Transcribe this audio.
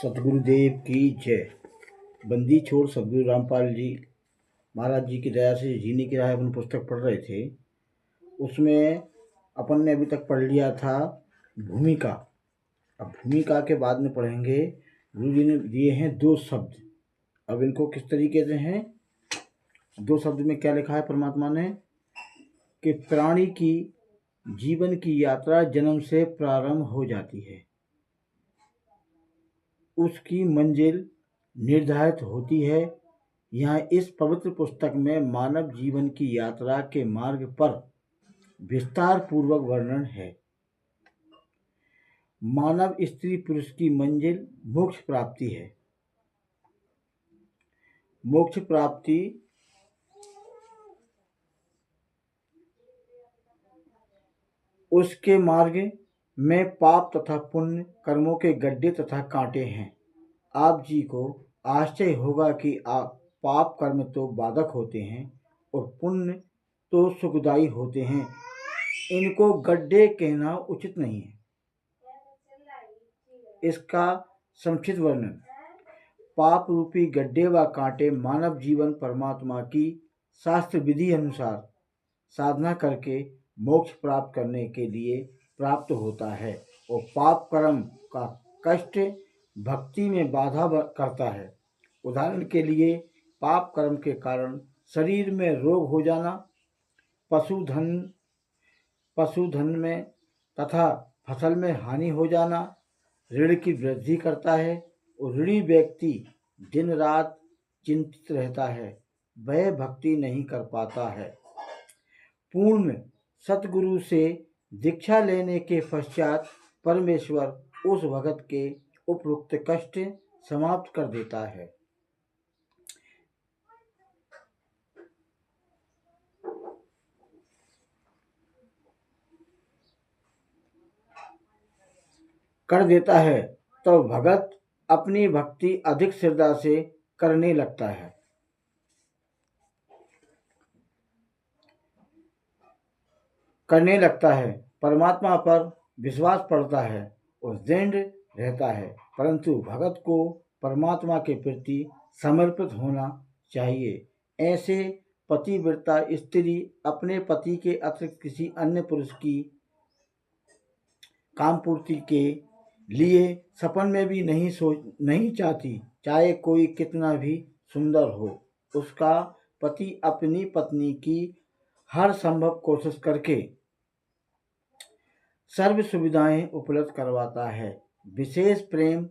सतगुरुदेव की जय। बंदी छोड़ सतगुरु रामपाल जी महाराज जी की दया से जीने की राह अपन पुस्तक पढ़ रहे थे। उसमें अपन ने अभी तक पढ़ लिया था भूमिका। अब भूमिका के बाद में पढ़ेंगे, गुरु जी ने दिए हैं 2 शब्द। अब इनको किस तरीके से हैं, 2 शब्द में क्या लिखा है परमात्मा ने कि प्राणी की जीवन की यात्रा जन्म से प्रारंभ हो जाती है, उसकी मंजिल निर्धारित होती है। यहाँ इस पवित्र पुस्तक में मानव जीवन की यात्रा के मार्ग पर विस्तार पूर्वक वर्णन है। मानव स्त्री पुरुष की मंजिल मोक्ष प्राप्ति है। मोक्ष प्राप्ति उसके मार्ग में पाप तथा पुण्य कर्मों के गड्ढे तथा कांटे हैं। आप जी को आश्चर्य होगा कि पाप कर्म तो बाधक होते हैं और पुण्य तो सुखदायी होते हैं। इनको गड्ढे कहना उचित नहीं है। इसका संक्षिप्त वर्णन। पाप रूपी गड्ढे व कांटे मानव जीवन परमात्मा की शास्त्र विधि अनुसार साधना करके मोक्ष प्राप्त करने के लिए प्राप्त होता है, और पाप कर्म का कष्ट भक्ति में बाधा करता है। उदाहरण के लिए पाप कर्म के कारण शरीर में रोग हो जाना, पशुधन में तथा फसल में हानि हो जाना ऋण की वृद्धि करता है, और ऋणी व्यक्ति दिन रात चिंतित रहता है, वह भक्ति नहीं कर पाता है। पूर्ण सतगुरु से दीक्षा लेने के पश्चात परमेश्वर उस भगत के उपरोक्त कष्ट समाप्त कर देता है। तो भगत अपनी भक्ति अधिक श्रद्धा से करने लगता है, परमात्मा पर विश्वास पड़ता है और दृढ़ रहता है। परंतु भगत को परमात्मा के प्रति समर्पित होना चाहिए। ऐसे पतिव्रता स्त्री अपने पति के अतिरिक्त किसी अन्य पुरुष की कामपूर्ति के लिए सपन में भी नहीं चाहती, चाहे कोई कितना भी सुंदर हो। उसका पति अपनी पत्नी की हर संभव कोशिश करके सर्व सुविधाएं उपलब्ध करवाता है। विशेष प्रेम